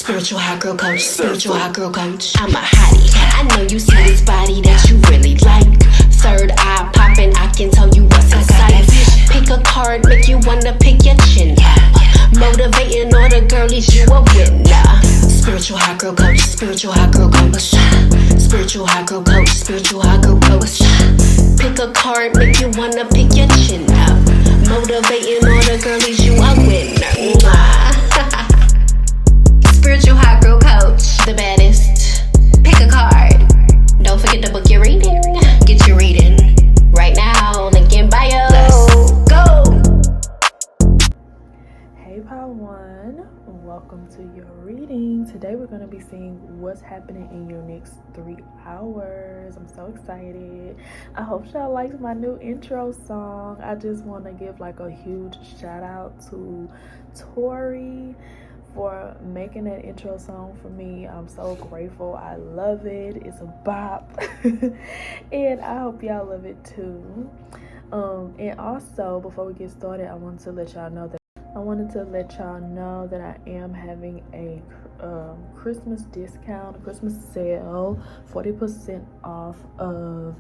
Spiritual hot girl coach, spiritual hot girl coach. I'm a hottie. I know you see this body that you really like. Third eye popping, I can tell you what's inside. Pick a card, make you wanna pick your chin up. Motivating all the girlies, you a winner. Spiritual hot girl coach, spiritual hot girl coach. Spiritual hot girl coach, spiritual hot girl coach. Pick a card, make you wanna pick your chin up. Motivating all the girlies, you a winner. Spiritual hot girl coach, the baddest. Pick a card. Don't forget to book your reading. Get your reading right now. Link in bio. Let's go. Hey, Part 1. Welcome to your reading. Today we're going to be seeing what's happening in your next 3 hours. I'm so excited. I hope y'all liked my new intro song. I just want to give like a huge shout out to Tori for making that intro song for me. I'm so grateful. I love it. It's a bop. And I hope y'all love it too. And also, before we get started, I wanted to let y'all know that I am having a Christmas discount, a Christmas sale, 40% off of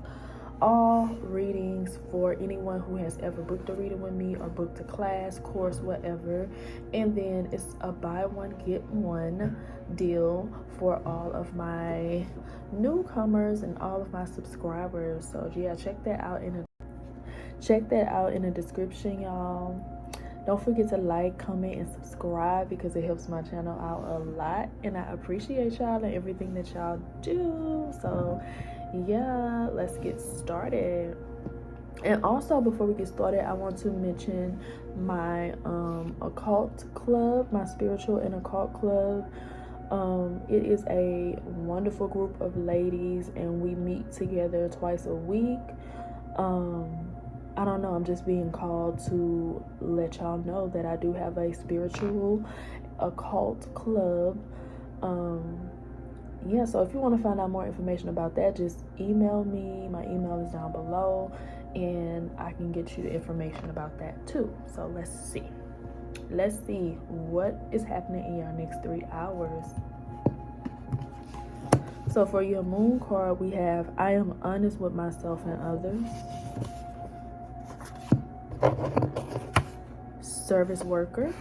all readings for anyone who has ever booked a reading with me or booked a class, course, whatever. And then it's a buy one get one deal for all of my newcomers and all of my subscribers. So yeah, check that out in the description, y'all. Don't forget to like, comment, and subscribe because it helps my channel out a lot, and I appreciate y'all and everything that y'all do. So yeah, let's get started. And also, before we get started, I want to mention my occult club, my spiritual and occult club. It is a wonderful group of ladies, and we meet together twice a week. I don't know, I'm just being called to let y'all know that I do have a spiritual occult club. Yeah, so if you want to find out more information about that, just email me. My email is down below, and I can get you the information about that too. So let's see what is happening in your next 3 hours. So for your moon card, we have I am honest with myself and others. Service worker.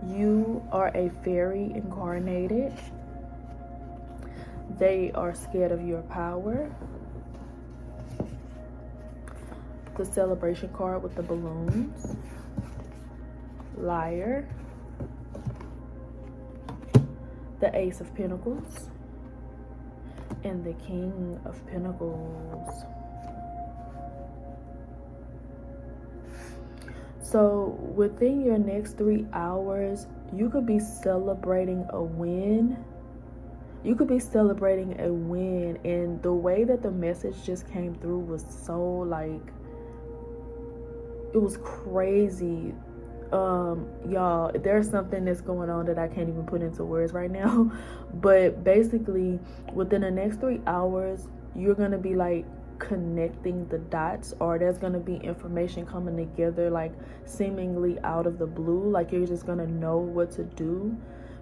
You are a fairy incarnated. They are scared of your power. The celebration card with the balloons. Liar. The Ace of Pentacles. And the King of Pentacles. So within your next 3 hours, you could be celebrating a win. And the way that the message just came through was so like, it was crazy. Y'all, there's something that's going on that I can't even put into words right now. But basically, within the next 3 hours, you're gonna be like connecting the dots, or there's gonna be information coming together like seemingly out of the blue, like you're just gonna know what to do,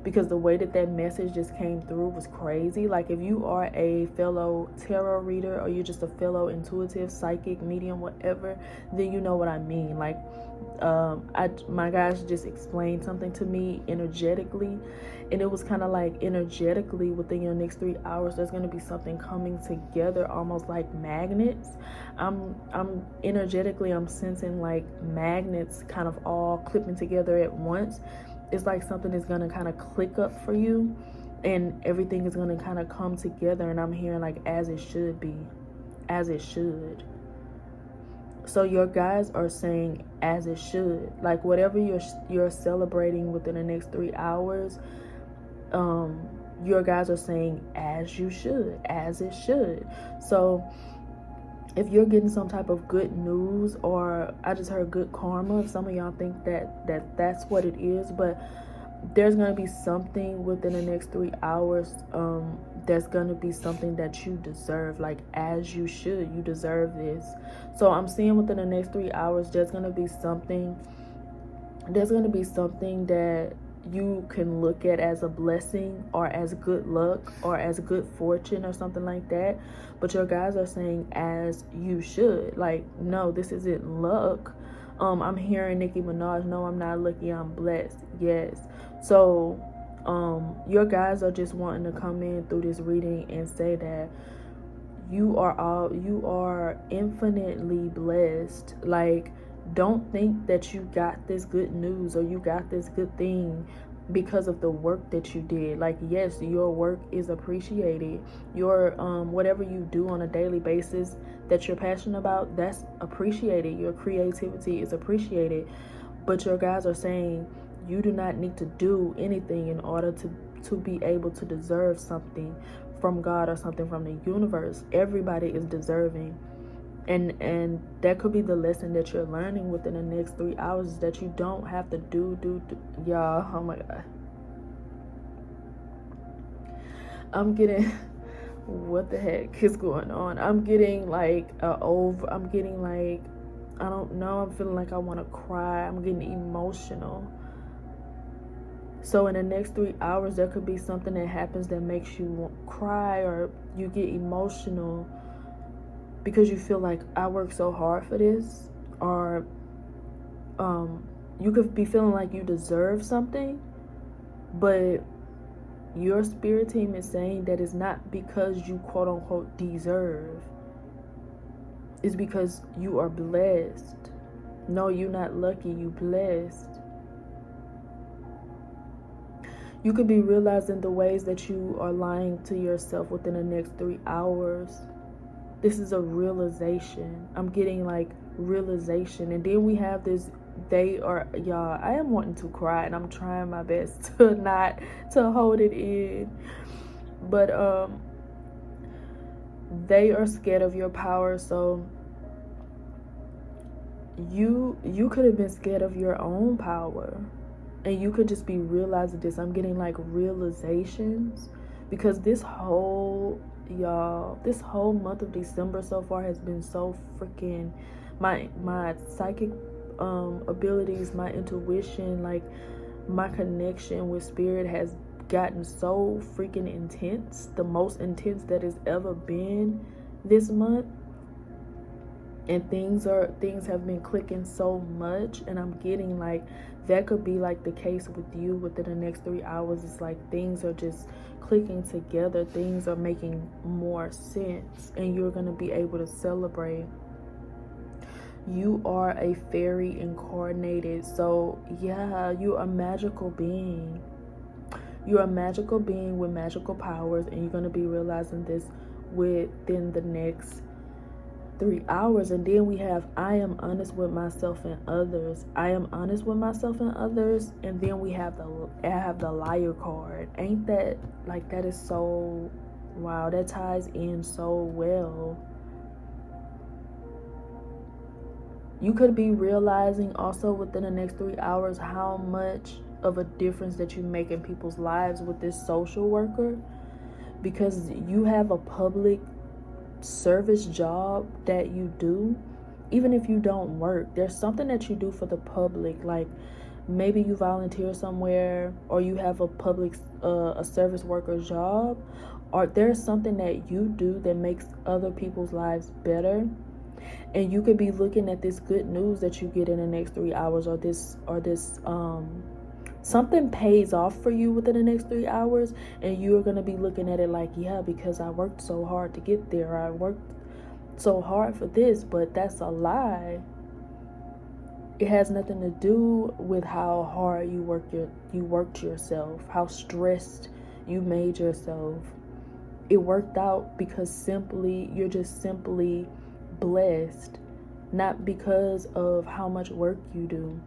because the way that message just came through was crazy. Like if you are a fellow tarot reader, or you're just a fellow intuitive, psychic, medium, whatever, then you know what I mean. Like my guys just explained something to me energetically, and it was kind of like energetically within your next 3 hours there's going to be something coming together, almost like magnets. I'm energetically, I'm sensing like magnets kind of all clipping together at once. It's like something is going to kind of click up for you, and everything is going to kind of come together, and I'm hearing like as it should be, as it should. So your guys are saying as it should, like whatever you're celebrating within the next 3 hours, your guys are saying as you should, as it should. So if you're getting some type of good news, or I just heard good karma, some of y'all think that's what it is, but there's going to be something within the next 3 hours there's going to be something that you deserve, like as you should. You deserve this. So I'm seeing within the next 3 hours there's going to be something there's going to be something that you can look at as a blessing or as good luck or as good fortune or something like that, but your guys are saying as you should. Like, no, this isn't luck. I'm hearing Nicki Minaj, no, I'm not lucky, I'm blessed. Yes. So your guys are just wanting to come in through this reading and say that you are infinitely blessed. Like, don't think that you got this good news or you got this good thing because of the work that you did. Like, yes, your work is appreciated. Your whatever you do on a daily basis that you're passionate about, that's appreciated. Your creativity is appreciated. But your guys are saying you do not need to do anything in order to be able to deserve something from God or something from the universe. Everybody is deserving. And that could be the lesson that you're learning within the next 3 hours, is that you don't have to do y'all. Oh my God, I'm getting what the heck is going on? I'm getting like I don't know, I'm feeling like I want to cry. I'm getting emotional. So in the next 3 hours, there could be something that happens that makes you cry or you get emotional because you feel like, I worked so hard for this. Or you could be feeling like you deserve something, but your spirit team is saying that it's not because you quote unquote deserve. It's because you are blessed. No, you're not lucky, you blessed. You could be realizing the ways that you are lying to yourself within the next 3 hours. This is a realization. I'm getting like realization. And then we have this, y'all, I am wanting to cry and I'm trying my best to hold it in. But they are scared of your power. So you could have been scared of your own power. And you could just be realizing this. I'm getting like realizations because this whole month of December so far has been so freaking, my psychic abilities, my intuition, like my connection with spirit has gotten so freaking intense, the most intense that it's ever been this month. And things have been clicking so much, and I'm getting like that could be like the case with you within the next 3 hours. It's like things are just clicking together, things are making more sense, and you're going to be able to celebrate. You are a fairy incarnated. So yeah, you're a magical being. You're a magical being with magical powers, and you're going to be realizing this within the next 3 hours. And then we have, I am honest with myself and others. I am honest with myself and others. And then we have the liar card. Ain't that like, that is so, wow, that ties in so well. You could be realizing also within the next 3 hours how much of a difference that you make in people's lives with this social worker, because you have a public service job that you do. Even if you don't work, there's something that you do for the public. Like maybe you volunteer somewhere, or you have a public a service worker job, or there's something that you do that makes other people's lives better. And you could be looking at this good news that you get in the next 3 hours, or this something pays off for you within the next 3 hours, and you're going to be looking at it like, yeah, because I worked so hard to get there. I worked so hard for this, but that's a lie. It has nothing to do with how hard you worked yourself, how stressed you made yourself. It worked out because you're just simply blessed, not because of how much work you do.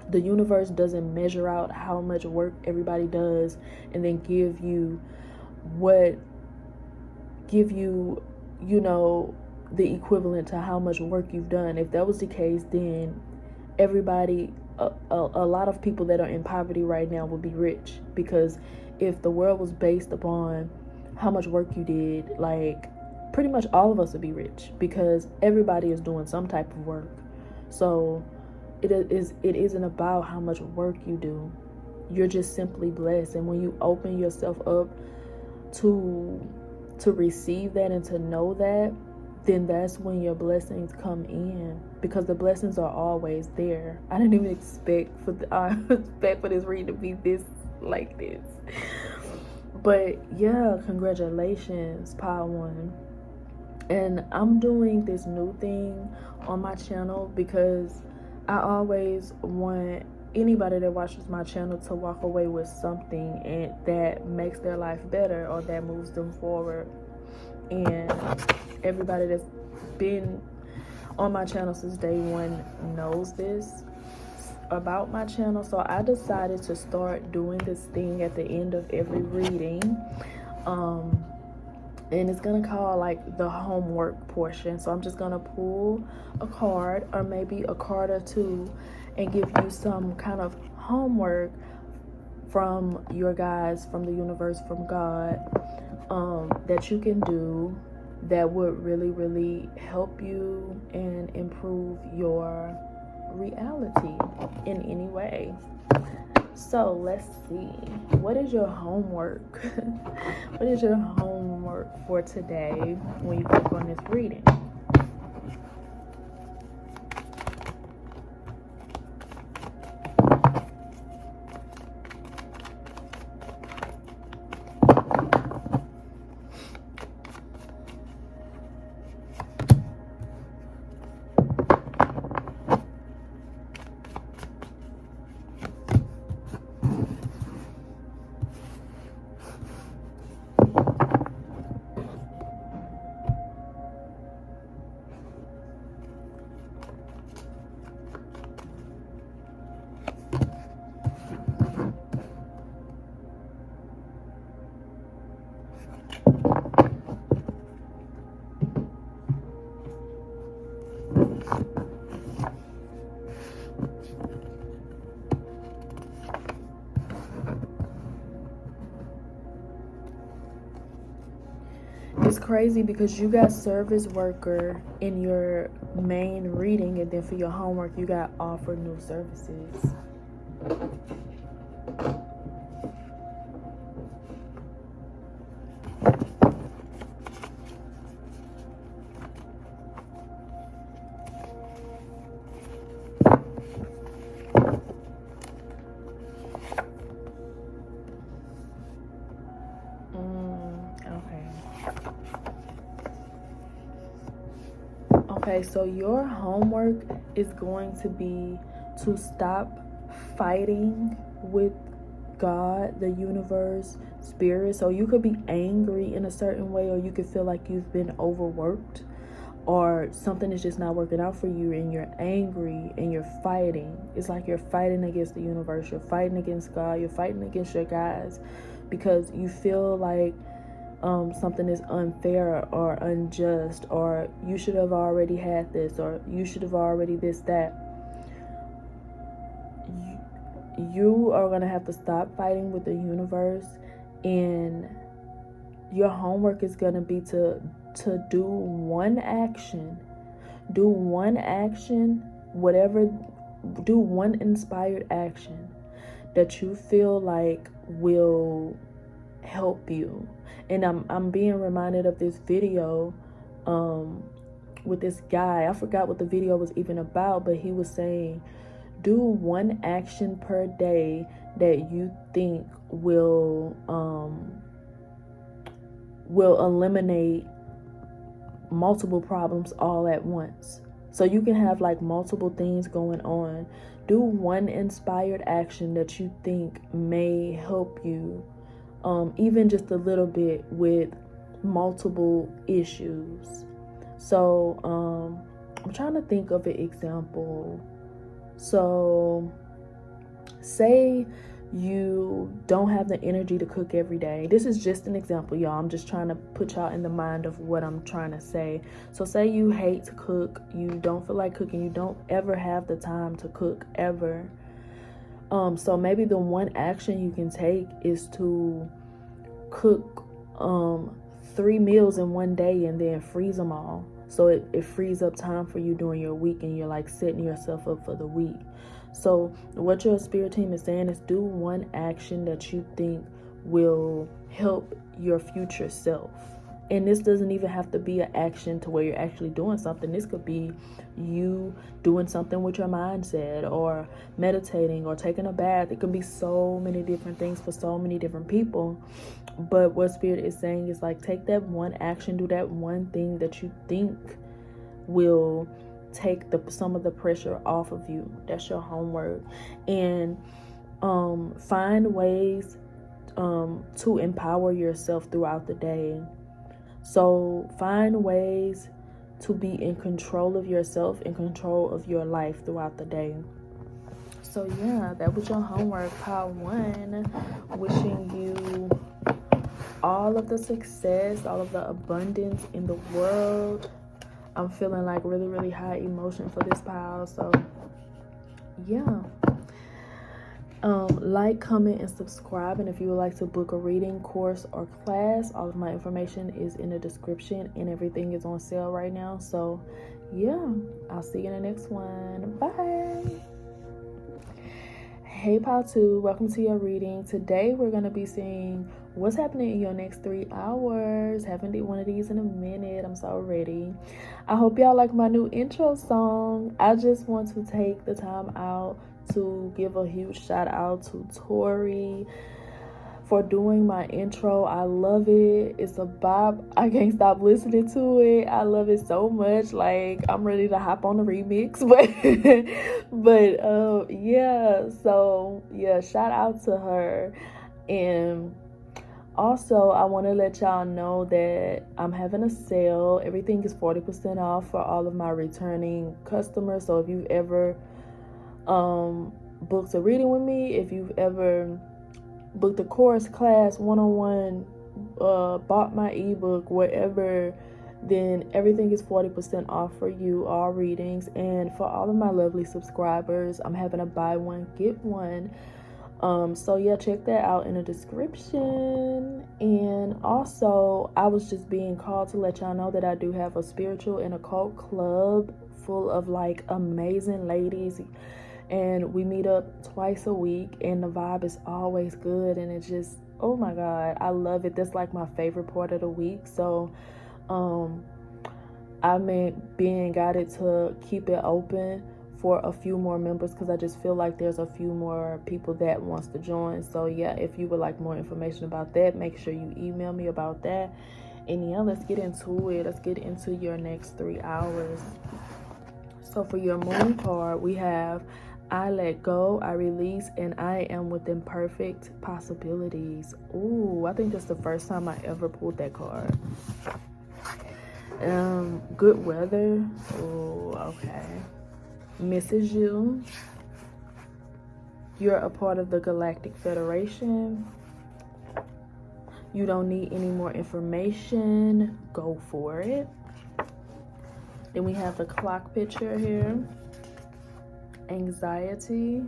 The universe doesn't measure out how much work everybody does and then give you, the equivalent to how much work you've done. If that was the case, then everybody, a lot of people that are in poverty right now would be rich. Because if the world was based upon how much work you did, like pretty much all of us would be rich, because everybody is doing some type of work. So it isn't about how much work you do. You're just simply blessed. And when you open yourself up to receive that and to know that, then that's when your blessings come in, because the blessings are always there. I didn't even expect for this reading to be this like this. But yeah, congratulations, Pile One. And I'm doing this new thing on my channel because I always want anybody that watches my channel to walk away with something and that makes their life better or that moves them forward. And everybody that's been on my channel since day one knows this about my channel. So I decided to start doing this thing at the end of every reading, and it's gonna call like the homework portion. So I'm just gonna pull a card or maybe a card or two and give you some kind of homework from your guides, from the universe, from God, that you can do that would really, really help you and improve your reality in any way. So let's see, what is your homework? What is your homework for today when you click on this reading? It's crazy because you got service worker in your main reading, and then for your homework you got offer new services. Okay, so your homework is going to be to stop fighting with God, the universe, spirit. So you could be angry in a certain way, or you could feel like you've been overworked, or something is just not working out for you and you're angry and you're fighting. It's like you're fighting against the universe, you're fighting against God, you're fighting against your guides, because you feel like something is unfair or unjust, or you should have already had this, or you should have already this, that. You are going to have to stop fighting with the universe, and your homework is going to be to do one action, do one inspired action that you feel like will help you. And I'm being reminded of this video with this guy. I forgot what the video was even about, but he was saying, do one action per day that you think will eliminate multiple problems all at once. So you can have like multiple things going on. Do one inspired action that you think may help you, even just a little bit, with multiple issues. So I'm trying to think of an example. So say you don't have the energy to cook every day. This is just an example, y'all. I'm just trying to put y'all in the mind of what I'm trying to say. So say you hate to cook, you don't feel like cooking, you don't ever have the time to cook ever. So maybe the one action you can take is to cook 3 meals in one day and then freeze them all. So it frees up time for you during your week, and you're like setting yourself up for the week. So what your spirit team is saying is do one action that you think will help your future self. And this doesn't even have to be an action to where you're actually doing something. This could be you doing something with your mindset, or meditating, or taking a bath. It could be so many different things for so many different people. But what spirit is saying is like, take that one action, do that one thing that you think will take some of the pressure off of you. That's your homework. And find ways to empower yourself throughout the day. So find ways to be in control of yourself, in control of your life throughout the day. So yeah, that was your homework, pile 1. Wishing you all of the success, all of the abundance in the world. I'm feeling like really, really high emotion for this pile. So yeah. Like, comment, and subscribe. And if you would like to book a reading, course, or class, all of my information is in the description, and everything is on sale right now. So yeah, I'll see you in the next one. Bye. Hey pile 2, welcome to your reading. Today we're going to be seeing what's happening in your next 3 hours. Haven't did one of these in a minute. I'm so ready. I hope y'all like my new intro song. I just want to take the time out to give a huge shout out to Tori for doing my intro. I love it. It's a bop. I can't stop listening to it. I love it so much. Like, I'm ready to hop on the remix. But yeah, so yeah, shout out to her. And also, I want to let y'all know that I'm having a sale. Everything is 40% off for all of my returning customers. So if you've ever booked a reading with me, if you've ever booked a course, class, one-on-one, bought my ebook, whatever, then everything is 40% off for you, all readings. And for all of my lovely subscribers, I'm having a buy one get one. So yeah, check that out in the description. And also, I was just being called to let y'all know that I do have a spiritual and occult club full of like amazing ladies, and we meet up twice a week, and the vibe is always good, and it's just, oh my god, I love it. That's like my favorite part of the week. So I'm being guided to keep it open for a few more members, because I just feel like there's a few more people that wants to join. So yeah, if you would like more information about that, make sure you email me about that. And yeah, let's get into it. Let's get into your next 3 hours. So for your moon card, we have I let go, I release, and I am within perfect possibilities. Ooh, I think that's the first time I ever pulled that card. Good weather. Oh, okay. Misses you. You're a part of the Galactic Federation. You don't need any more information. Go for it. Then we have the clock picture here. Anxiety.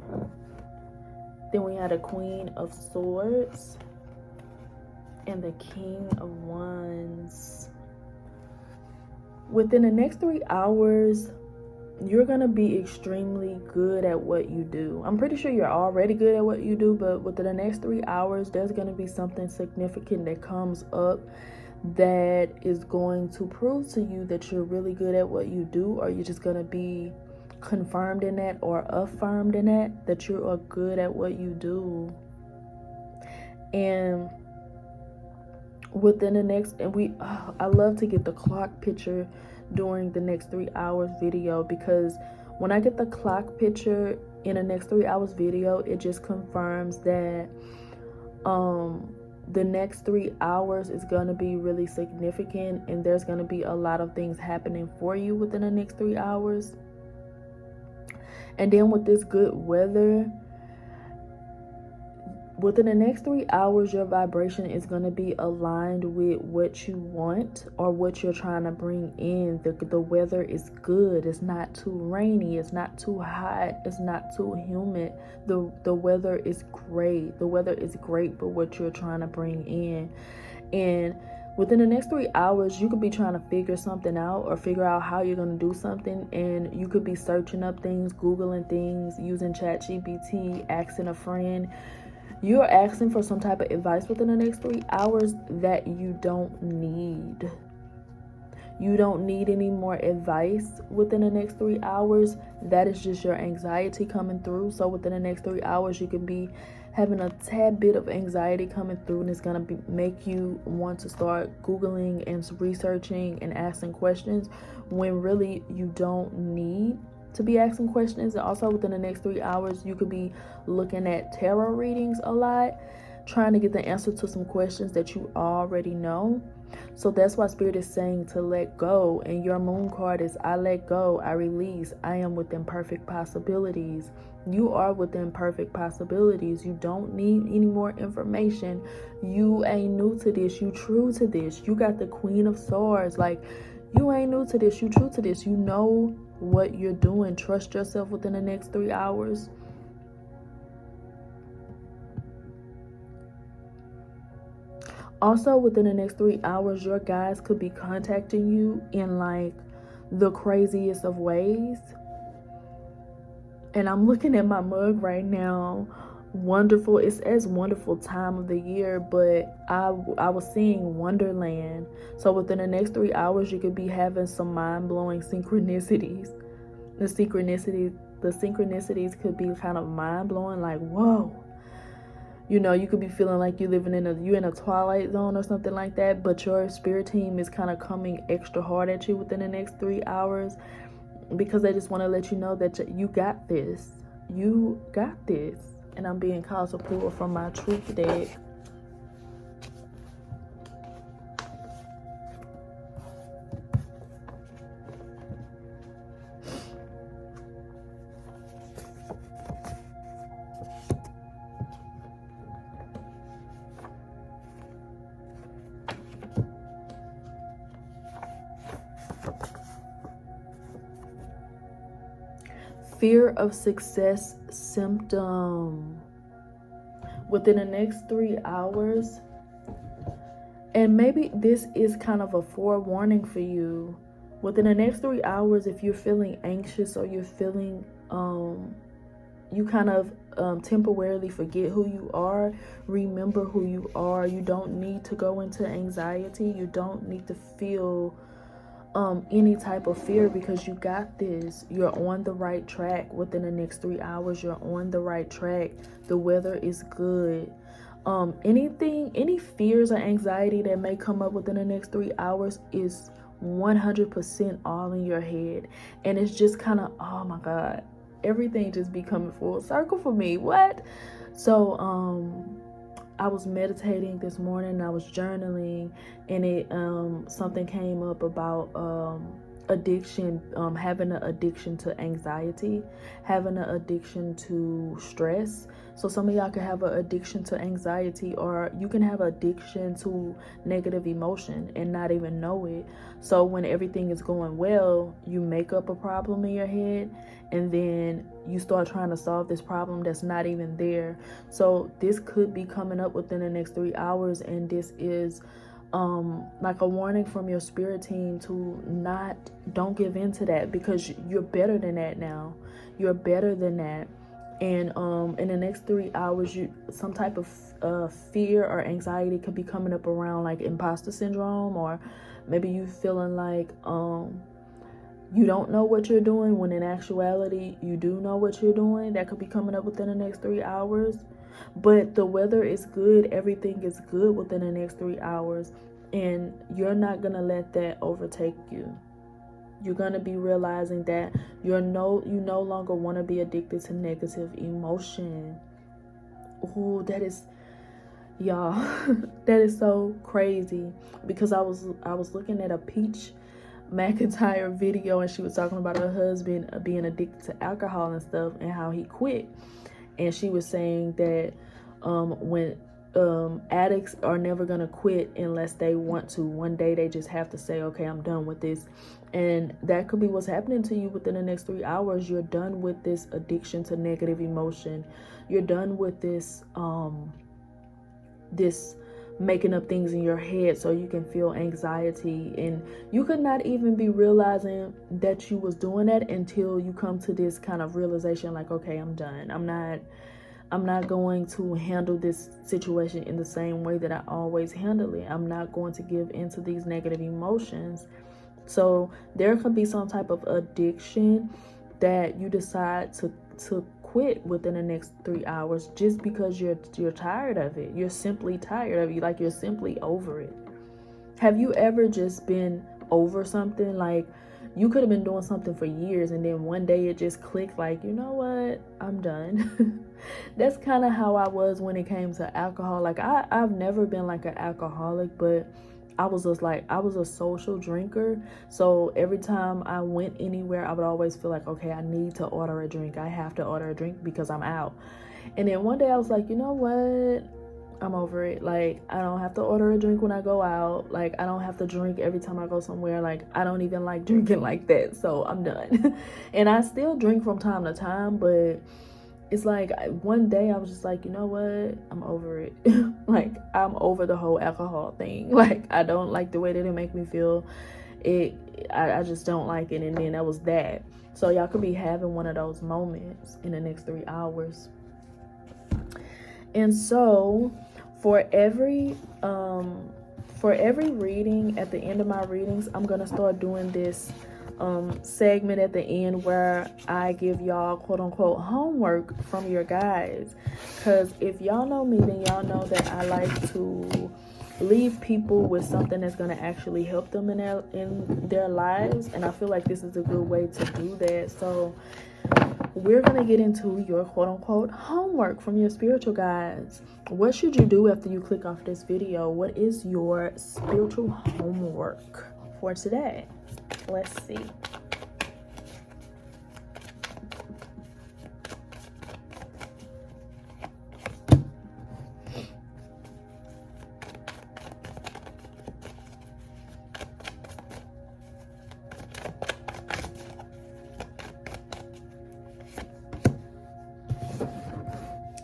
Then we had a Queen of Swords and the King of Wands. Within the next 3 hours, you're going to be extremely good at what you do. I'm pretty sure you're already good at what you do, but within the next 3 hours, there's going to be something significant that comes up that is going to prove to you that you're really good at what you do, or you're just going to be confirmed in that or affirmed in that you are good at what you do. And within the next, I love to get the clock picture during the next 3 hours video, because when I get the clock picture in the next 3 hours video, it just confirms that the next 3 hours is going to be really significant, and there's going to be a lot of things happening for you within the next 3 hours. And then with this good weather, within the next 3 hours, your vibration is going to be aligned with what you want or what you're trying to bring in. The weather is good. It's not too rainy. It's not too hot. It's not too humid. The weather is great. The weather is great for what you're trying to bring in. And Within the next 3 hours, you could be trying to figure something out or figure out how you're going to do something. And you could be searching up things, Googling things, using ChatGPT, asking a friend. You're asking for some type of advice within the next 3 hours that you don't need. You don't need any more advice within the next 3 hours. That is just your anxiety coming through. So within the next 3 hours, you could be having a tad bit of anxiety coming through, and it's going to make you want to start Googling and researching and asking questions when really you don't need to be asking questions. And also within the next 3 hours, you could be looking at tarot readings a lot, trying to get the answer to some questions that you already know. So that's why Spirit is saying to let go. And your moon card is I let go, I release, I am within perfect possibilities. You are within perfect possibilities. You don't need any more information. You ain't new to this. You true to this. You got the Queen of Swords. Like, you ain't new to this. You true to this. You know what you're doing. Trust yourself within the next 3 hours. Also, within the next 3 hours, your guys could be contacting you in like the craziest of ways. And I'm looking at my mug right now. Wonderful. It says wonderful time of the year, but I was seeing Wonderland. So within the next 3 hours, you could be having some mind-blowing synchronicities. The synchronicities could be kind of mind-blowing, like, whoa. You know, you could be feeling like you're in a twilight zone or something like that, but your spirit team is kind of coming extra hard at you within the next 3 hours, because they just want to let you know that you got this. You got this. And I'm being called to pull from my truth deck. Fear of success symptom. Within the next 3 hours, and maybe this is kind of a forewarning for you. Within the next 3 hours, if you're feeling anxious or you're feeling you kind of temporarily forget who you are, remember who you are. You don't need to go into anxiety. You don't need to feel any type of fear, because you got this. You're on the right track. Within the next 3 hours, you're on the right track. The weather is good. Any fears or anxiety that may come up within the next 3 hours is 100% all in your head. And it's just kind of, oh my God, everything just be coming full circle for me. What? So I was meditating this morning, I was journaling, and it something came up about addiction, having an addiction to anxiety, having an addiction to stress. So some of y'all can have an addiction to anxiety, or you can have addiction to negative emotion and not even know it. So when everything is going well, you make up a problem in your head, and then you start trying to solve this problem that's not even there. So this could be coming up within the next 3 hours, and this is like a warning from your spirit team to don't give in to that, because you're better than that now. You're better than that. And in the next 3 hours, some type of fear or anxiety could be coming up around like imposter syndrome, or maybe you feeling like you don't know what you're doing, when in actuality you do know what you're doing. That could be coming up within the next 3 hours. But the weather is good. Everything is good within the next 3 hours. And you're not going to let that overtake you. You're going to be realizing that you no longer want to be addicted to negative emotion. Ooh, that is, y'all, that is so crazy. Because I was looking at a Peach McIntyre video, and she was talking about her husband being addicted to alcohol and stuff, and how he quit. And she was saying that when addicts are never going to quit unless they want to. One day they just have to say, okay, I'm done with this. And that could be what's happening to you within the next 3 hours. You're done with this addiction to negative emotion. You're done with this this making up things in your head so you can feel anxiety, and you could not even be realizing that you was doing that until you come to this kind of realization, like, okay, I'm done. I'm not going to handle this situation in the same way that I always handle it. I'm not going to give into these negative emotions. So there could be some type of addiction that you decide to quit within the next 3 hours, just because you're tired of it. You're simply tired of it. Like, you're simply over it. Have you ever just been over something? Like, you could have been doing something for years and then one day it just clicked, like, you know what, I'm done. That's kind of how I was when it came to alcohol. Like, I've never been like an alcoholic, but I was a social drinker. So every time I went anywhere, I would always feel like, okay, I need to order a drink. I have to order a drink because I'm out. And then one day I was like, you know what? I'm over it. Like, I don't have to order a drink when I go out. Like, I don't have to drink every time I go somewhere. Like, I don't even like drinking like that. So I'm done. And I still drink from time to time, but it's like one day I was just like, you know what? I'm over it. Like, I'm over the whole alcohol thing. Like, I don't like the way that it make me feel. I just don't like it. And then that was that. So y'all could be having one of those moments in the next 3 hours. And so for every reading, at the end of my readings, I'm gonna start doing this segment at the end where I give y'all quote unquote homework from your guides. Because if y'all know me, then y'all know that I like to leave people with something that's going to actually help them in their lives, and I feel like this is a good way to do that. So we're going to get into your quote unquote homework from your spiritual guides. What should you do after you click off this video? What is your spiritual homework for today? Let's see.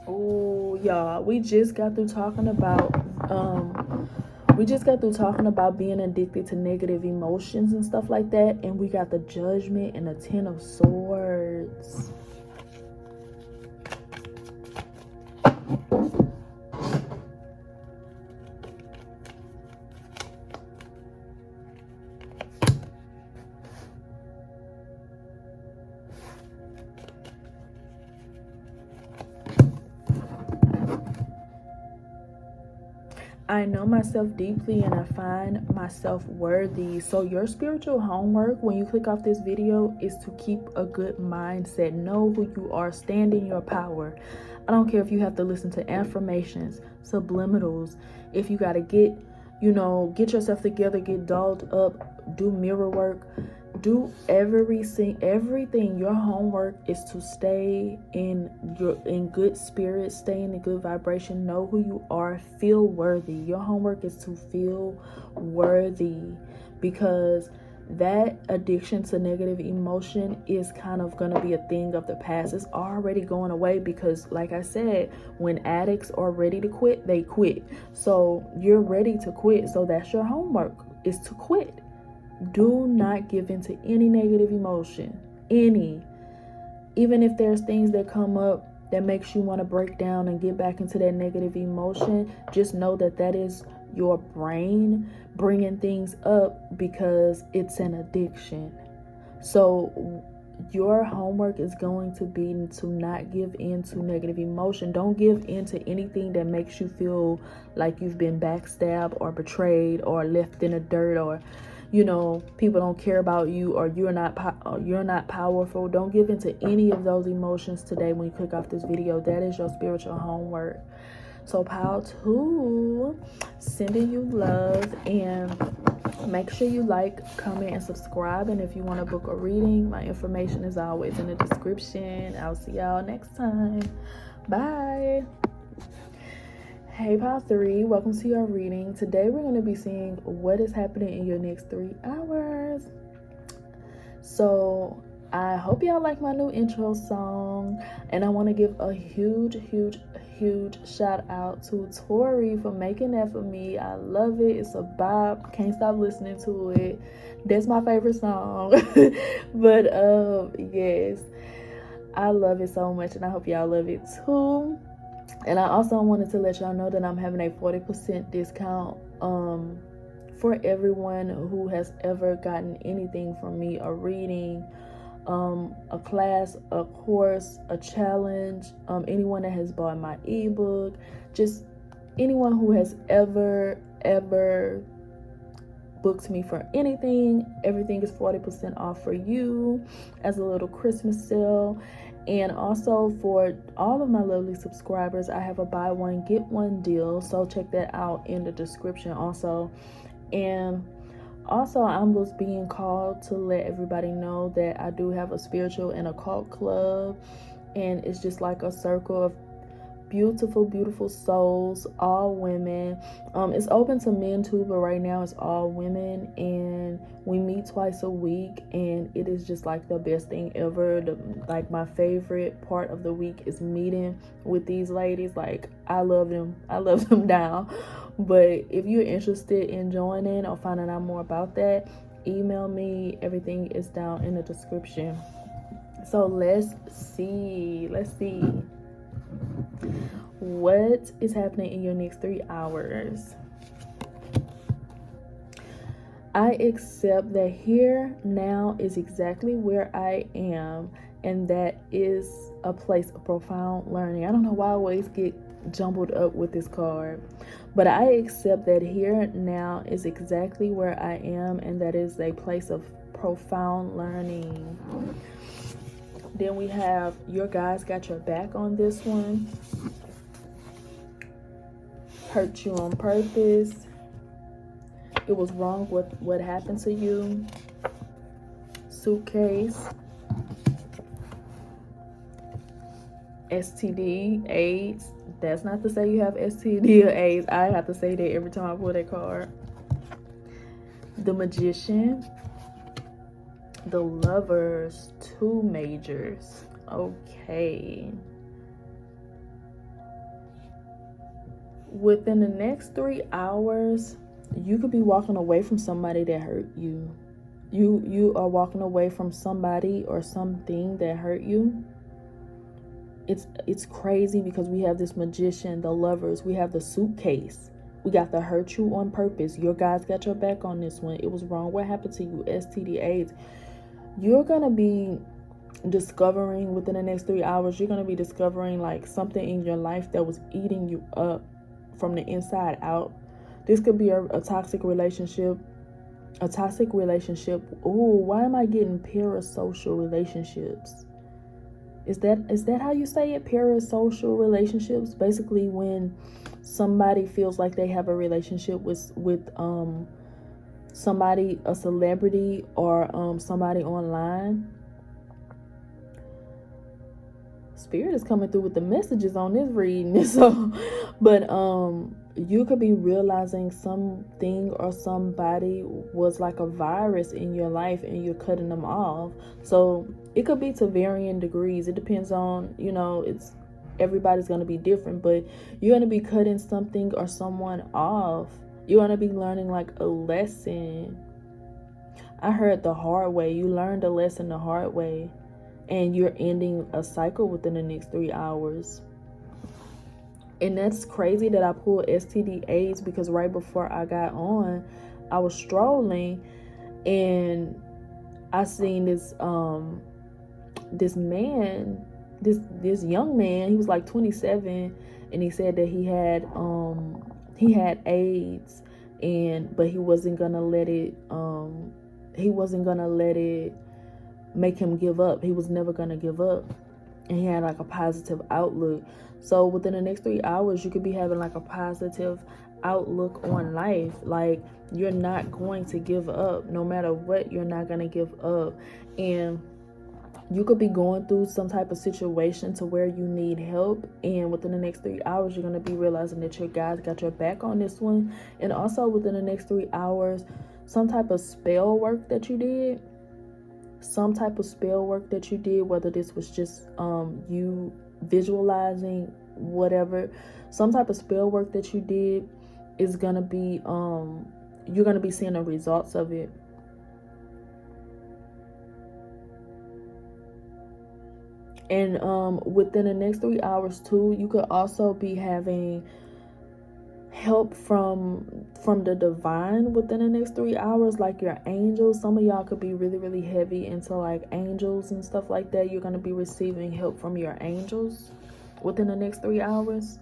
Oh, y'all, we just got through talking about being addicted to negative emotions and stuff like that, and we got the Judgment and the Ten of Swords. I know myself deeply and I find myself worthy. So your spiritual homework when you click off this video is to keep a good mindset. Know who you are. Stand in your power. I don't care if you have to listen to affirmations, subliminals, if you got to get yourself together, get dolled up, do mirror work, do everything. Your homework is to stay in good spirit, stay in a good vibration, know who you are, feel worthy. Your homework is to feel worthy, because that addiction to negative emotion is kind of going to be a thing of the past. It's already going away, because like I said, when addicts are ready to quit, they quit. So you're ready to quit. So that's your homework, is to quit. Do not give in to any negative emotion, even if there's things that come up that makes you want to break down and get back into that negative emotion. Just know that that is your brain bringing things up, because it's an addiction. So your homework is going to be to not give in to negative emotion. Don't give in to anything that makes you feel like you've been backstabbed or betrayed or left in the dirt, or people don't care about you, or you're not powerful. Don't give in to any of those emotions today when you click off this video. That is your spiritual homework. So pile 2, sending you love, and make sure you like, comment, and subscribe. And if you want to book a reading, my information is always in the description. I'll see y'all next time. Bye. Hey pile 3, welcome to your reading. Today we're going to be seeing what is happening in your next 3 hours. So I hope y'all like my new intro song, and I want to give a huge huge shout out to Tori for making that for me. I love it. It's a bop. Can't stop listening to it. That's my favorite song. But yes, I love it so much, and I hope y'all love it too. And I also wanted to let y'all know that I'm having a 40% discount for everyone who has ever gotten anything from me, a reading, a class, a course, a challenge, anyone that has bought my ebook, just anyone who has ever booked me for anything. Everything is 40% off for you as a little Christmas sale. And also for all of my lovely subscribers, I have a buy one get one deal, so check that out in the description also. And also, I was being called to let everybody know that I do have a spiritual and occult club, and it's just like a circle of beautiful souls, all women. It's open to men too, but right now it's all women, and we meet twice a week, and it is just like the best thing ever. Like my favorite part of the week is meeting with these ladies. Like I love them down. But if you're interested in joining or finding out more about that, email me. Everything is down in the description. So let's see what is happening in your next 3 hours. I accept that here now is exactly where I am, and that is a place of profound learning. I don't know why I always get jumbled up with this card, but I accept that here now is exactly where I am, and that is a place of profound learning. Then we have your guys got your back on this one. Hurt you on purpose. It was wrong what happened to you. Suitcase. STD, AIDS. That's not to say you have STD or AIDS. I have to say that every time I pull that card. The Magician. The Lovers. 2 majors. Okay. Within the next 3 hours, you could be walking away from somebody that hurt you. You are walking away from somebody or something that hurt you. It's crazy because we have this Magician, the Lovers, we have the Suitcase, we got the Hurt you on purpose. Your guys got your back on this one. It was wrong what happened to you. STD, AIDS. You're gonna be discovering within the next 3 hours, you're gonna be discovering like something in your life that was eating you up from the inside out. This could be a toxic relationship. Ooh, why am I getting parasocial relationships? Is that how you say it? Parasocial relationships? Basically when somebody feels like they have a relationship with somebody, a celebrity, or somebody online. Spirit is coming through with the messages on this reading. So, but you could be realizing something or somebody was like a virus in your life and you're cutting them off. So it could be to varying degrees. It depends on, everybody's going to be different, but you're going to be cutting something or someone off. You're going to be learning like a lesson. I heard the hard way. You learned a lesson the hard way. And you're ending a cycle within the next 3 hours. And that's crazy that I pulled STD AIDS, because right before I got on, I was strolling and I seen this man, this young man. He was like 27, and he said that he had AIDS, but he wasn't gonna let it make him give up. He was never gonna give up, and he had like a positive outlook. So within the next 3 hours, you could be having like a positive outlook on life. Like you're not going to give up. No matter what, you're not gonna give up. And you could be going through some type of situation to where you need help, and within the next 3 hours, you're going to be realizing that your guys got your back on this one. And also within the next 3 hours, some type of spell work that you did, whether this was just you visualizing whatever, some type of spell work that you did is gonna be you're gonna be seeing the results of it. And within the next 3 hours too, you could also be having help from the divine within the next 3 hours, like your angels. Some of y'all could be really, really heavy into like angels and stuff like that. You're going to be receiving help from your angels within the next 3 hours.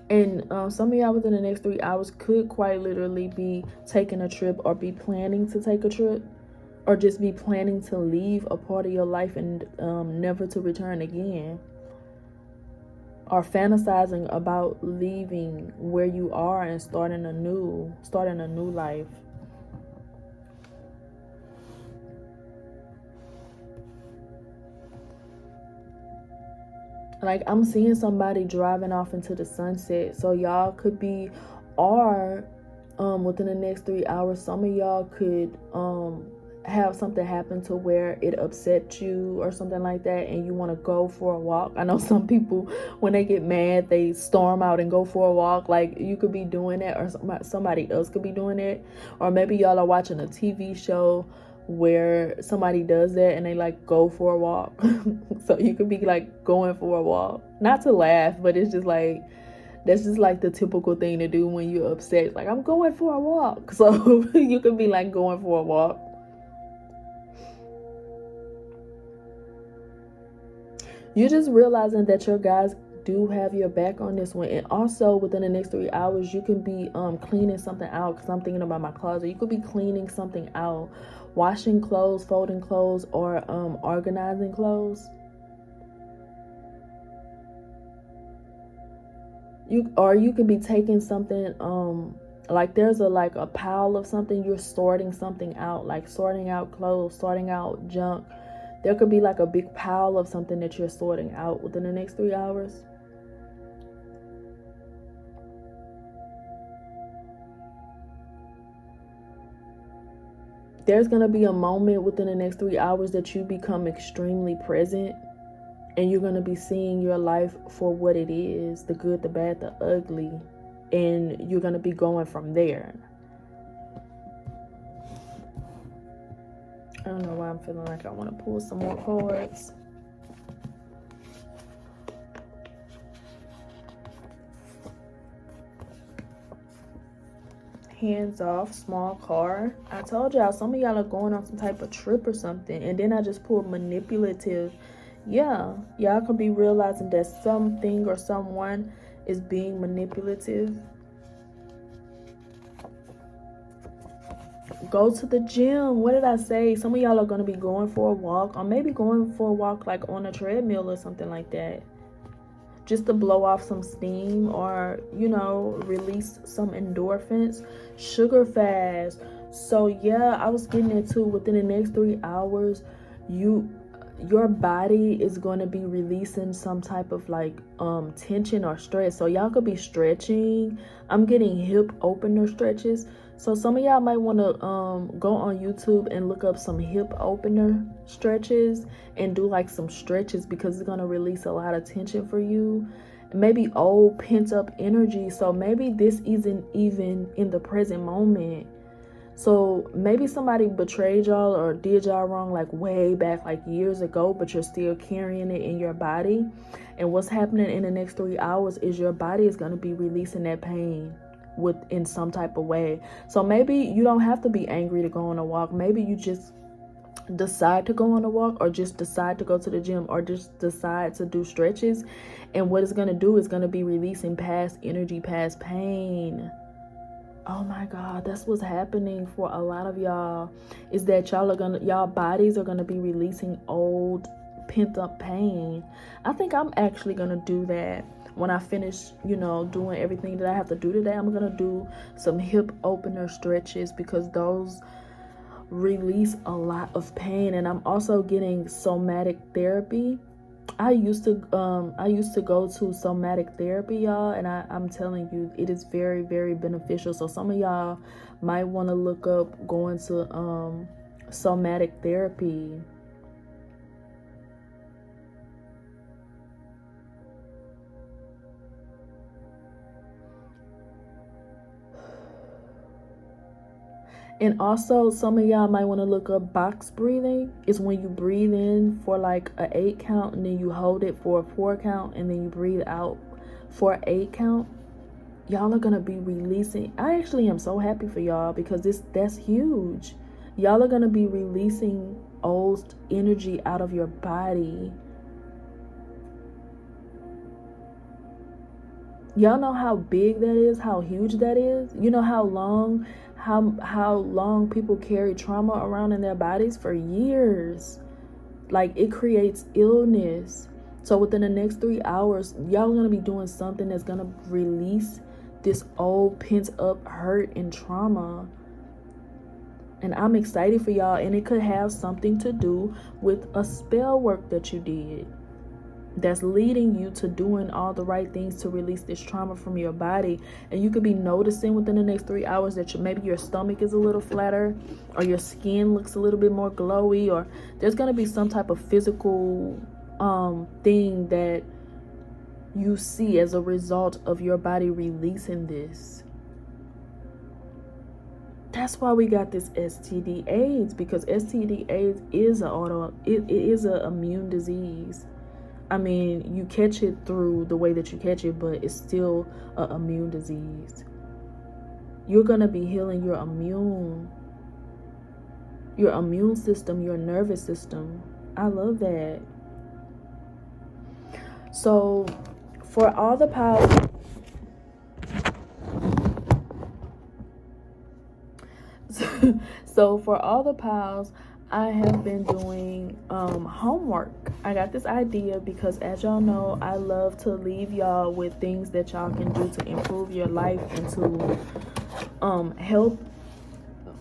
And some of y'all within the next 3 hours could quite literally be taking a trip, or be planning to take a trip, or just be planning to leave a part of your life and never to return again, or fantasizing about leaving where you are and starting a new life. Like, I'm seeing somebody driving off into the sunset. So y'all could be, or within the next 3 hours, some of y'all could have something happen to where it upset you or something like that, and you want to go for a walk. I know some people, when they get mad, they storm out and go for a walk. Like, you could be doing that, or somebody else could be doing it. Or maybe y'all are watching a TV show where somebody does that and they like go for a walk. So you could be like going for a walk, not to laugh, but it's just like, that's just like the typical thing to do when you're upset. Like, I'm going for a walk. So you could be like going for a walk. You're just realizing that your guys do have your back on this one. And also within the next 3 hours, you can be cleaning something out, because I'm thinking about my closet. You could be cleaning something out, washing clothes, folding clothes, or organizing clothes. You could be taking something, like there's a pile of something, you're sorting something out, like sorting out clothes, sorting out junk. There could be like a big pile of something that you're sorting out within the next 3 hours. There's going to be a moment within the next 3 hours that you become extremely present, and you're going to be seeing your life for what it is, the good, the bad, the ugly, and you're going to be going from there. I don't know why I'm feeling like I want to pull some more cards. Hands off, small car. I told y'all, some of y'all are going on some type of trip or something. And then I just pulled manipulative. Yeah, y'all could be realizing that something or someone is being manipulative. Go to the gym. What did I say? Some of y'all are going to be going for a walk, or maybe going for a walk like on a treadmill or something like that, just to blow off some steam, or release some endorphins. Sugar fast. So yeah, I was getting into within the next 3 hours, your body is going to be releasing some type of like tension or stress. So y'all could be stretching. I'm getting hip opener stretches. So some of y'all might want to go on YouTube and look up some hip opener stretches and do like some stretches, because it's going to release a lot of tension for you. Maybe old pent up energy. So maybe this isn't even in the present moment. So maybe somebody betrayed y'all or did y'all wrong like way back, like years ago, but you're still carrying it in your body. And what's happening in the next 3 hours is your body is going to be releasing that pain in some type of way. So maybe you don't have to be angry to go on a walk. Maybe you just decide to go on a walk, or just decide to go to the gym, or just decide to do stretches. And what it's going to do is going to be releasing past energy, past pain. Oh my God, that's what's happening for a lot of y'all, is that y'all bodies are gonna be releasing old pent up pain. I think I'm actually gonna do that when I finish, doing everything that I have to do today. I'm gonna do some hip opener stretches, because those release a lot of pain. And I'm also getting somatic therapy. I used to go to somatic therapy, y'all, and I'm telling you, it is very, very beneficial. So some of y'all might want to look up going to somatic therapy. And also, some of y'all might want to look up box breathing. It's when you breathe in for like a 8 count, and then you hold it for a 4 count, and then you breathe out for an 8 count. Y'all are gonna be releasing. I actually am so happy for y'all, because that's huge. Y'all are gonna be releasing old energy out of your body. Y'all know how big that is, how huge that is. You know how long people carry trauma around in their bodies for years. Like, it creates illness. So within the next 3 hours, y'all are gonna be doing something that's gonna release this old pent up hurt and trauma. And I'm excited for y'all, and it could have something to do with a spell work that you did that's leading you to doing all the right things to release this trauma from your body. And you could be noticing within the next 3 hours that maybe your stomach is a little flatter, or your skin looks a little bit more glowy, or there's going to be some type of physical thing that you see as a result of your body releasing this. That's why we got this STD AIDS, because STD AIDS is it is an immune disease. I mean, you catch it through the way that you catch it, but it's still an immune disease. You're going to be healing your immune system, your nervous system. I love that. So, for all the pals, I have been doing homework. I got this idea because, as y'all know, I love to leave y'all with things that y'all can do to improve your life and to help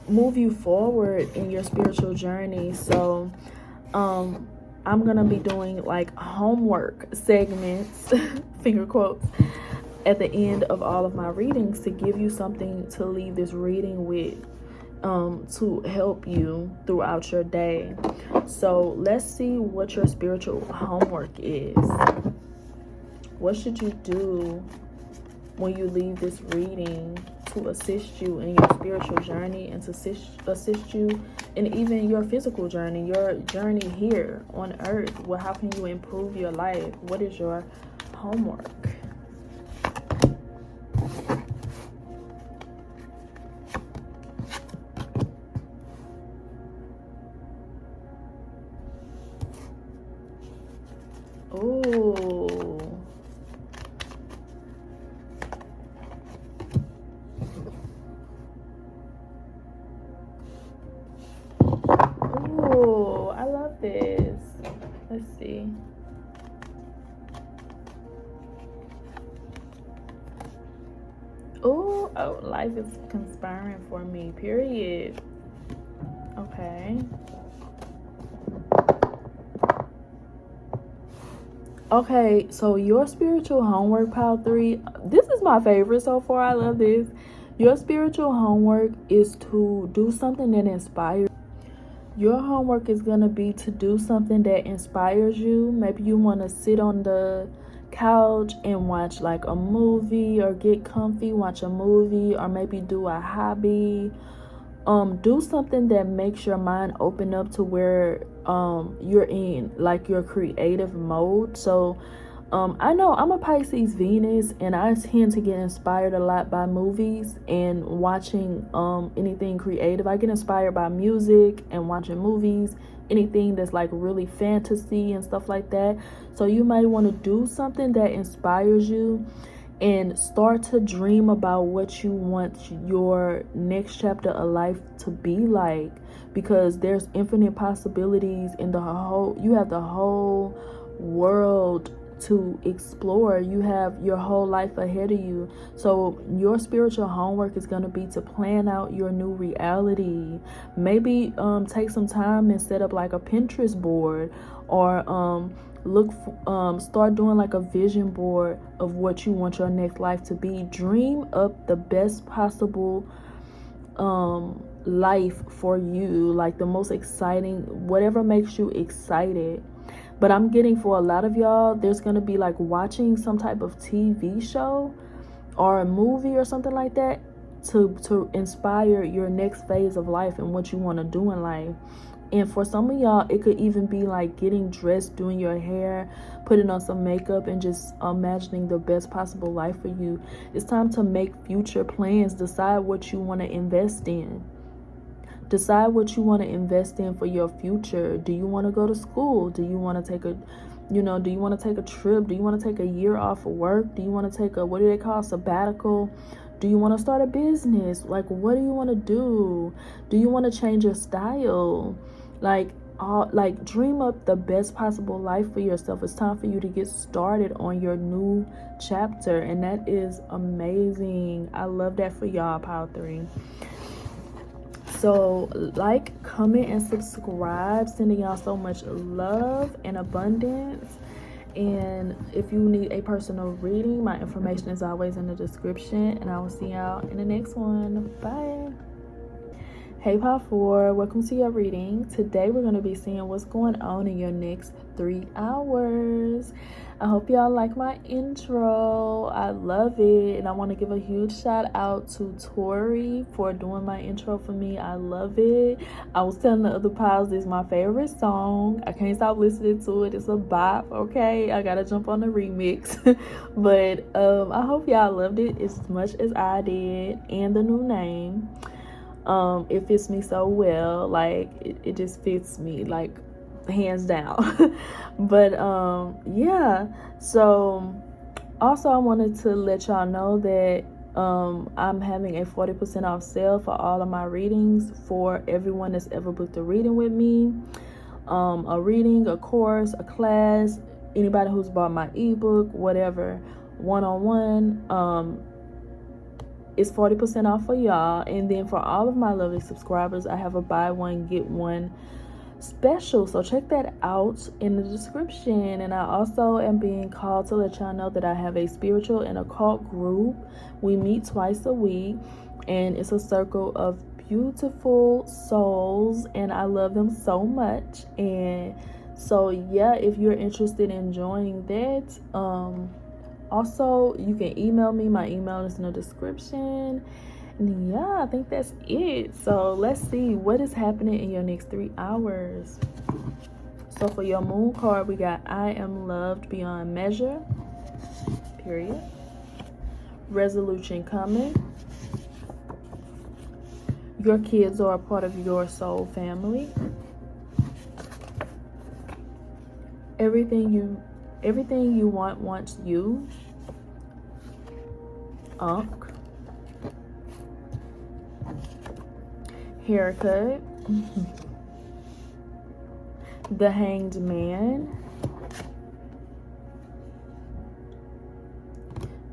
move you forward in your spiritual journey. So I'm gonna be doing like homework segments, finger quotes, at the end of all of my readings, to give you something to leave this reading with, to help you throughout your day. So let's see what your spiritual homework is. What should you do when you leave this reading to assist you in your spiritual journey, and to assist you in even your physical journey, your journey here on earth? Well, how can you improve your life? What is your homework? Ooh. Ooh, I love this. Let's see. Ooh, oh, life is conspiring for me, period. Okay. Okay, so your spiritual homework, pile 3, this is my favorite so far. I love this. Your spiritual homework is to do something that inspires. Your homework is going to be to do something that inspires you. Maybe you want to sit on the couch and watch like a movie, or get comfy, watch a movie, or maybe do a hobby. Do something that makes your mind open up to where you're in like your creative mode. So I know I'm a Pisces Venus, and I tend to get inspired a lot by movies and watching anything creative. I get inspired by music and watching movies, anything that's like really fantasy and stuff like that. So you might want to do something that inspires you, and start to dream about what you want your next chapter of life to be like, because there's infinite possibilities in you have the whole world to explore. You have your whole life ahead of you. So your spiritual homework is going to be to plan out your new reality. Maybe take some time and set up like a Pinterest board, or start doing like a vision board of what you want your next life to be. Dream up the best possible life for you, like the most exciting, whatever makes you excited. But I'm getting, for a lot of y'all, there's gonna be like watching some type of TV show or a movie or something like that to inspire your next phase of life and what you want to do in life. And for some of y'all, it could even be like getting dressed, doing your hair, putting on some makeup, and just imagining the best possible life for you. It's time to make future plans. Decide what you want to invest in. Decide what you want to invest in for your future. Do you want to go to school? Do you want to take a, do you want to take a trip? Do you want to take a year off of work? Do you want to take a, what do they call, sabbatical? Do you want to start a business? Like, what do you want to do? Do you want to change your style? Like, dream up the best possible life for yourself. It's time for you to get started on your new chapter, and that is amazing. I love that for y'all, Power 3. So, like, comment, and subscribe. Sending y'all so much love and abundance. And if you need a personal reading, my information is always in the description. And I will see y'all in the next one. Bye. Hey, Power 4. Welcome to your reading. Today, we're going to be seeing what's going on in your next 3 hours. I hope y'all like my intro. I love it. And I want to give a huge shout out to Tori for doing my intro for me. I love it. I was telling the other pals, this is my favorite song. I can't stop listening to it. It's a bop, okay? I got to jump on the remix. But I hope y'all loved it as much as I did. And the new name. It fits me so well. Like, it just fits me, like, hands down. But yeah, so also I wanted to let y'all know that I'm having a 40% off sale for all of my readings for everyone that's ever booked a reading with me. A reading, a course, a class, anybody who's bought my ebook, whatever, one-on-one, it's 40% off for y'all. And then for all of my lovely subscribers, I have a buy one get one special, so check that out in the description. And I also am being called to let y'all know that I have a spiritual and occult group. We meet twice a week, and it's a circle of beautiful souls, and I love them so much. And so yeah, if you're interested in joining that, also you can email me. My email is in the description. And yeah, I think that's it. So let's see what is happening in your next 3 hours. So for your moon card, we got I am loved beyond measure, period. Resolution coming. Your kids are a part of your soul family. Everything you want wants you. Unk. Haircut. The Hanged Man.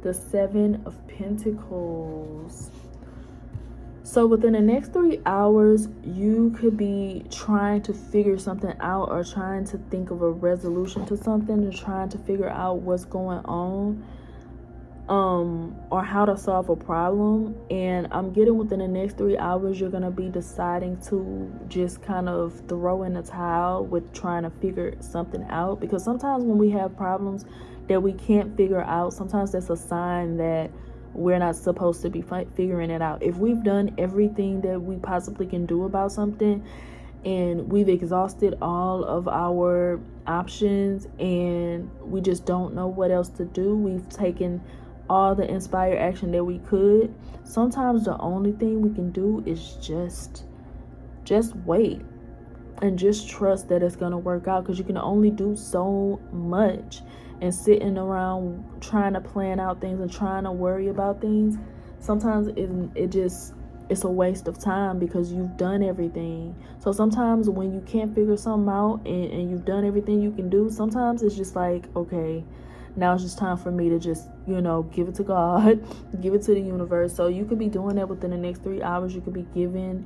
The 7 of Pentacles. So within the next 3 hours, you could be trying to figure something out, or trying to think of a resolution to something, and trying to figure out what's going on, or how to solve a problem. And I'm getting within the next 3 hours, you're going to be deciding to just kind of throw in the towel with trying to figure something out. Because sometimes when we have problems that we can't figure out, sometimes that's a sign that we're not supposed to be figuring it out. If we've done everything that we possibly can do about something, and we've exhausted all of our options, and we just don't know what else to do, we've taken all the inspired action that we could, sometimes the only thing we can do is just wait and just trust that it's gonna work out. Because you can only do so much, and sitting around trying to plan out things and trying to worry about things, sometimes it's a waste of time, because you've done everything. So sometimes when you can't figure something out, and you've done everything you can do, sometimes it's just like, okay, now it's just time for me to just, give it to God, give it to the universe. So you could be doing that within the next 3 hours. You could be giving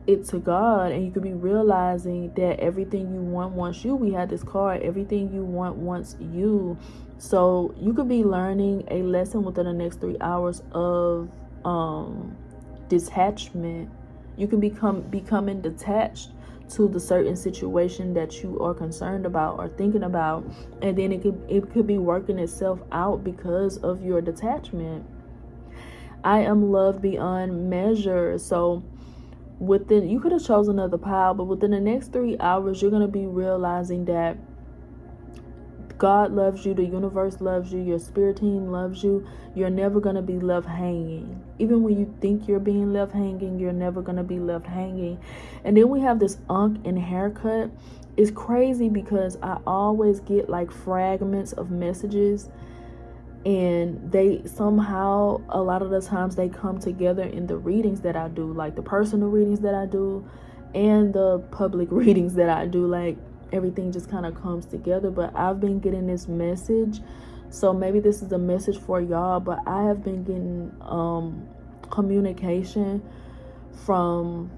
it to God, and you could be realizing that everything you want wants you. We had this card, everything you want wants you. So you could be learning a lesson within the next 3 hours of detachment. You can becoming detached to the certain situation that you are concerned about or thinking about, and then it could be working itself out because of your detachment. I am loved beyond measure. So within, you could have chosen another pile, but within the next 3 hours, you're going to be realizing that God loves you, the universe loves you, your spirit team loves you. You're never going to be left hanging. Even when you think you're being left hanging, you're never going to be left hanging. And then we have this unk and haircut. It's crazy because I always get like fragments of messages, and they somehow, a lot of the times, they come together in the readings that I do, like the personal readings that I do and the public readings that I do. Like, everything just kind of comes together. But I've been getting this message, so maybe this is a message for y'all, but I have been getting communication from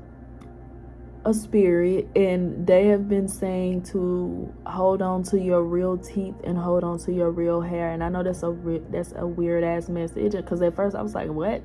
a spirit, and they have been saying to hold on to your real teeth and hold on to your real hair. And I know that's a weird ass message, because at first I was like, what?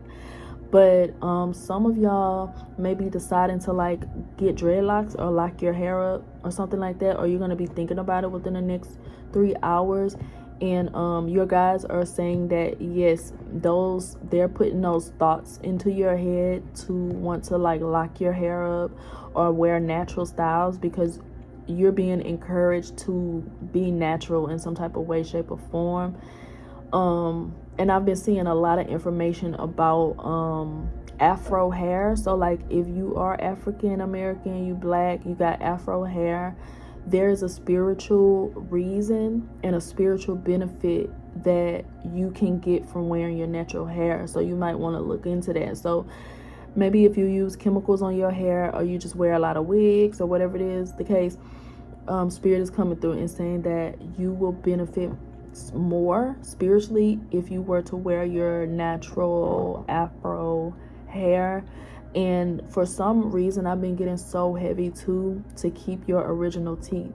But some of y'all may be deciding to like get dreadlocks or lock your hair up or something like that, or you're going to be thinking about it within the next 3 hours. And your guys are saying that yes, they're putting those thoughts into your head to want to like lock your hair up or wear natural styles, because you're being encouraged to be natural in some type of way, shape, or form. And I've been seeing a lot of information about afro hair. So like, if you are African American, you black, you got afro hair, there's a spiritual reason and a spiritual benefit that you can get from wearing your natural hair. So you might want to look into that. So maybe if you use chemicals on your hair, or you just wear a lot of wigs, or whatever it is the case, spirit is coming through and saying that you will benefit more spiritually if you were to wear your natural afro hair. And for some reason, I've been getting so heavy too to keep your original teeth,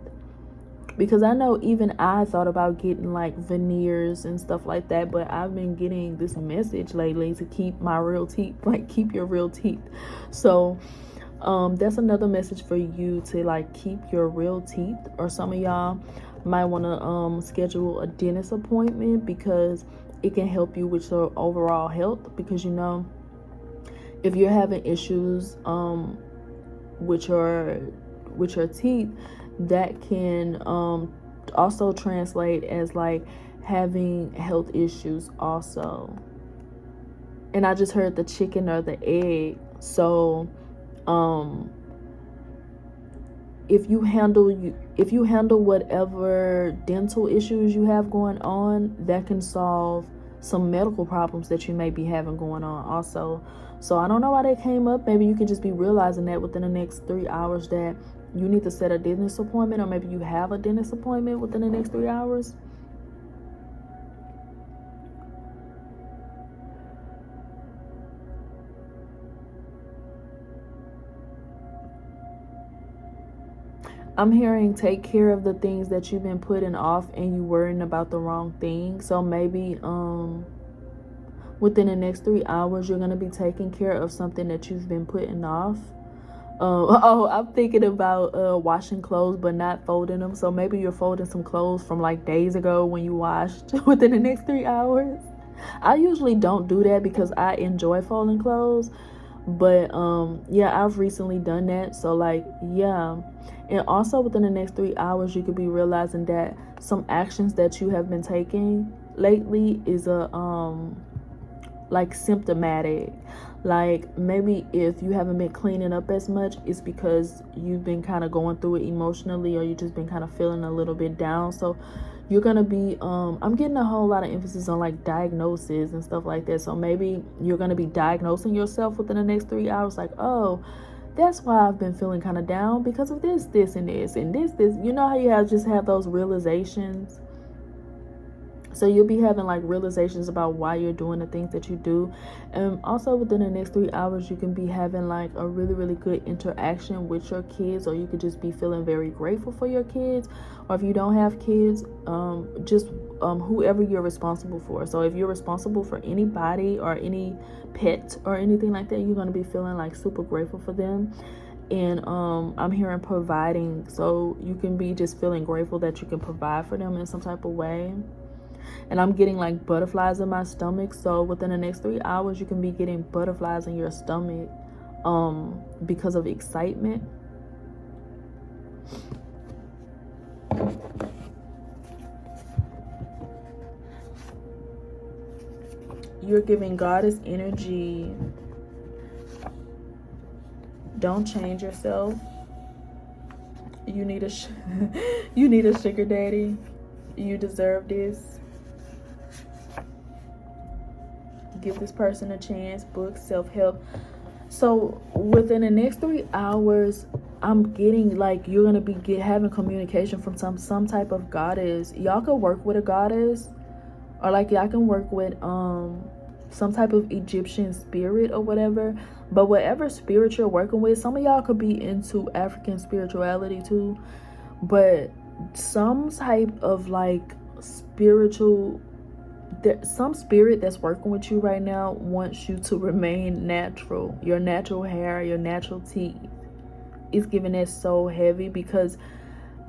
because I know even I thought about getting like veneers and stuff like that, but I've been getting this message lately to keep my real teeth, like keep your real teeth. So that's another message for you, to like keep your real teeth. Or some of y'all might want to schedule a dentist appointment, because it can help you with your overall health. Because you know, if you're having issues with your teeth, that can also translate as like having health issues also. And I just heard the chicken or the egg. So if you handle whatever dental issues you have going on, that can solve some medical problems that you may be having going on also. So I don't know why that came up. Maybe you could just be realizing that within the next 3 hours that you need to set a dentist appointment, or maybe you have a dentist appointment within the next 3 hours. I'm hearing take care of the things that you've been putting off and you worrying about the wrong thing. So maybe within the next 3 hours, you're going to be taking care of something that you've been putting off. I'm thinking about washing clothes but not folding them. So maybe you're folding some clothes from like days ago when you washed within the next 3 hours. I usually don't do that because I enjoy folding clothes. But yeah, I've recently done that. So like, yeah. And also within the next 3 hours, you could be realizing that some actions that you have been taking lately is like symptomatic. Like maybe if you haven't been cleaning up as much, it's because you've been kind of going through it emotionally, or you just been kind of feeling a little bit down. So you're gonna be I'm getting a whole lot of emphasis on like diagnosis and stuff like that. So maybe you're gonna be diagnosing yourself within the next 3 hours, like, oh, that's why I've been feeling kind of down, because of this, and this, and this. You know how you have those realizations? So you'll be having like realizations about why you're doing the things that you do. And also within the next 3 hours, you can be having like a really, really good interaction with your kids, or you could just be feeling very grateful for your kids. Or if you don't have kids, just whoever you're responsible for. So if you're responsible for anybody or any pet or anything like that, you're going to be feeling like super grateful for them. And I'm hearing providing, so you can be just feeling grateful that you can provide for them in some type of way. And I'm getting like butterflies in my stomach. So within the next 3 hours, you can be getting butterflies in your stomach because of excitement. You're giving goddess energy. Don't change yourself. You need a you need a sugar daddy. You deserve this. Give this person a chance. Book, self-help. So within the next 3 hours, I'm getting like you're gonna be having communication from some type of goddess. Y'all could work with a goddess, or like y'all can work with some type of Egyptian spirit or whatever. But whatever spirit you're working with, some of y'all could be into African spirituality too. But some type of like spiritual, some spirit that's working with you right now wants you to remain natural. Your natural hair, your natural teeth. It's giving that so heavy because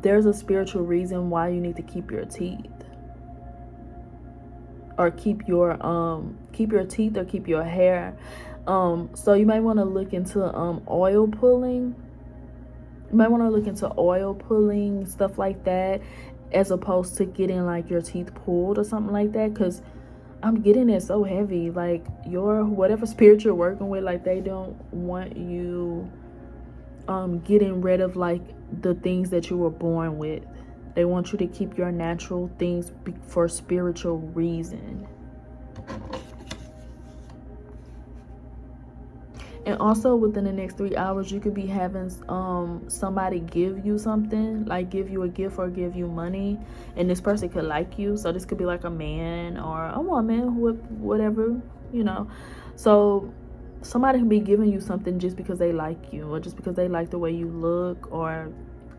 there's a spiritual reason why you need to keep your teeth. Or keep your teeth or keep your hair. So you might want to look into oil pulling. You might want to look into oil pulling, stuff like that, as opposed to getting like your teeth pulled or something like that. Because I'm getting it so heavy. Like your whatever spirit you're working with, like they don't want you getting rid of like the things that you were born with. They want you to keep your natural things for spiritual reason. And also within the next 3 hours, you could be having somebody give you something, like give you a gift or give you money. And this person could like you. So this could be like a man or a woman, whatever, you know. So somebody can be giving you something just because they like you, or just because they like the way you look, or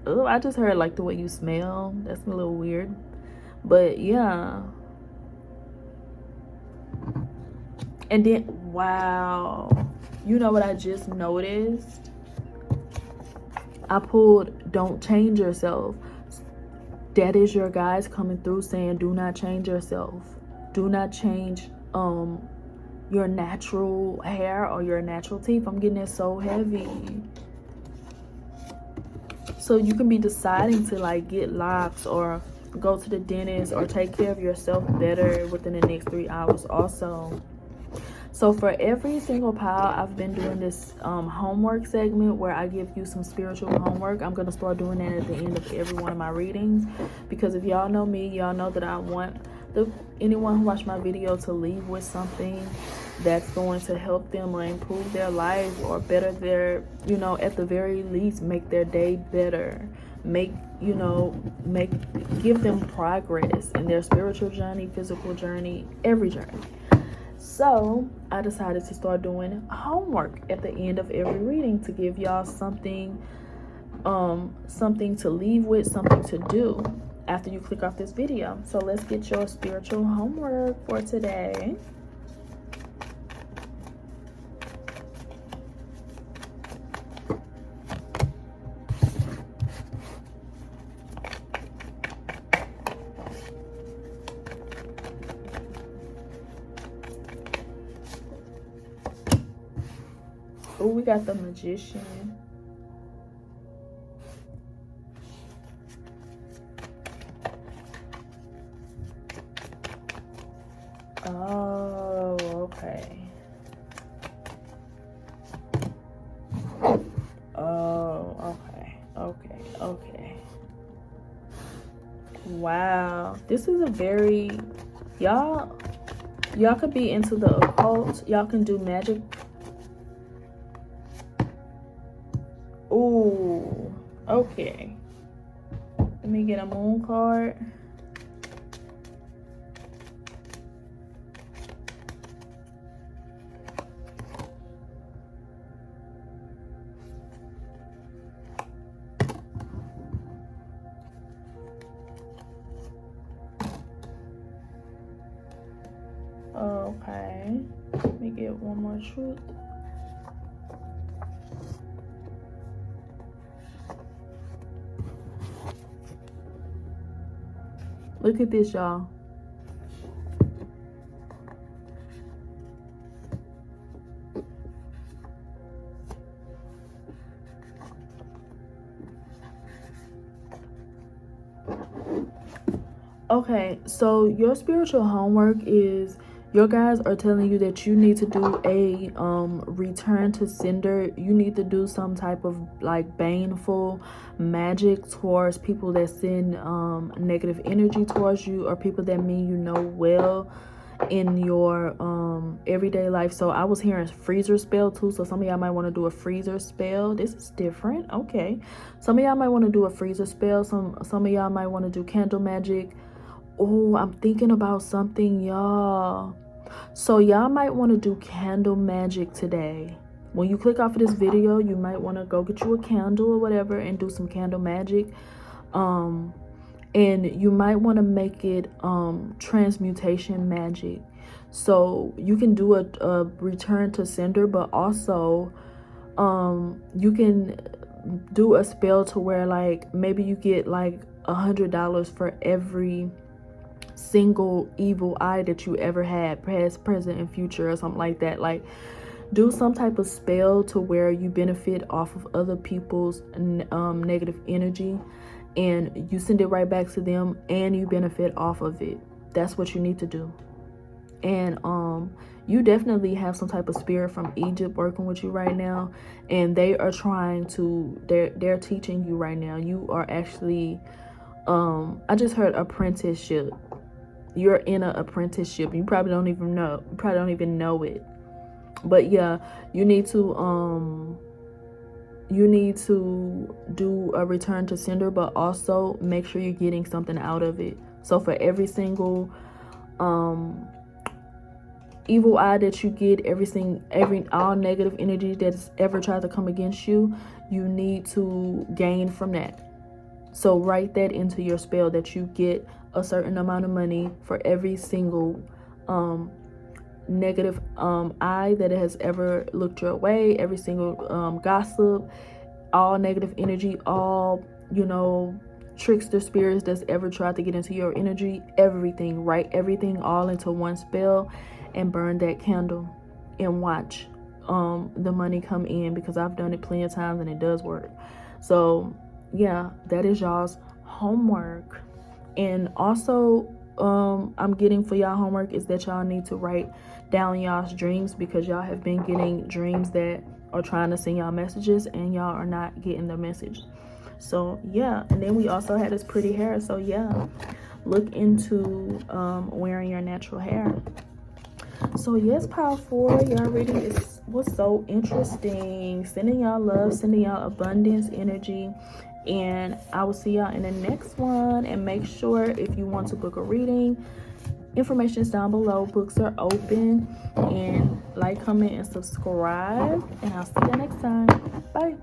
oh, I just heard like the way you smell. That's a little weird. But yeah. And then, wow. You know what I just noticed? I pulled don't change yourself. That is your guys coming through saying do not change yourself. Do not change your natural hair or your natural teeth. I'm getting it so heavy. So you can be deciding to like get locks or go to the dentist or take care of yourself better within the next 3 hours also. So for every single pile, I've been doing this homework segment where I give you some spiritual homework. I'm going to start doing that at the end of every one of my readings. Because if y'all know me, y'all know that I want anyone who watched my video to leave with something that's going to help them or improve their life or better their, you know, at the very least, make their day better. Give them progress in their spiritual journey, physical journey, every journey. So I decided to start doing homework at the end of every reading to give y'all something to leave with, something to do after you click off this video. So let's get your spiritual homework for today. Oh, we got the Magician. Oh, okay. Oh, okay. Wow. This is a very, y'all could be into the occult. Y'all can do magic. Ooh, okay. Let me get a moon card. Okay. Let me get one more truth. Look at this, y'all. Okay, so your spiritual homework is, your guys are telling you that you need to do a return to sender. You need to do some type of like baneful magic towards people that send negative energy towards you, or people that mean you know well in your everyday life. So I was hearing freezer spell too, so some of y'all might want to do a freezer spell. This is different. Okay, some of y'all might want to do a freezer spell. Some of y'all might want to do candle magic. Oh, I'm thinking about something, y'all. So y'all might want to do candle magic today. When you click off of this video, you might want to go get you a candle or whatever and do some candle magic. And you might want to make it transmutation magic. So you can do a return to sender, but also you can do a spell to where like maybe you get like $100 for every single evil eye that you ever had, past, present, and future, or something like that. Like, do some type of spell to where you benefit off of other people's negative energy, and you send it right back to them, and you benefit off of it. That's what you need to do. And you definitely have some type of spirit from Egypt working with you right now, and they are trying to, they're teaching you right now. You are actually I just heard apprenticeship. You're in an apprenticeship. You probably don't even know it. But yeah, you need to do a return to sender, but also make sure you're getting something out of it. So for every single evil eye that you get, all negative energy that's ever tried to come against you, you need to gain from that. So write that into your spell, that you get a certain amount of money for every single negative eye that has ever looked your way, every single gossip, all negative energy, all, trickster spirits that's ever tried to get into your energy, everything. Write everything all into one spell and burn that candle and watch the money come in, because I've done it plenty of times and it does work. So yeah, that is y'all's homework. And also I'm getting for y'all homework is that y'all need to write down y'all's dreams, because y'all have been getting dreams that are trying to send y'all messages and y'all are not getting the message. So yeah, and then we also had this pretty hair. So yeah, look into wearing your natural hair. So yes, Power 4, y'all reading was so interesting. Sending y'all love, sending y'all abundance energy, and I will see y'all in the next one. And make sure, if you want to book a reading, information is down below. Books are open. And like, comment, and subscribe, and I'll see you next time. Bye.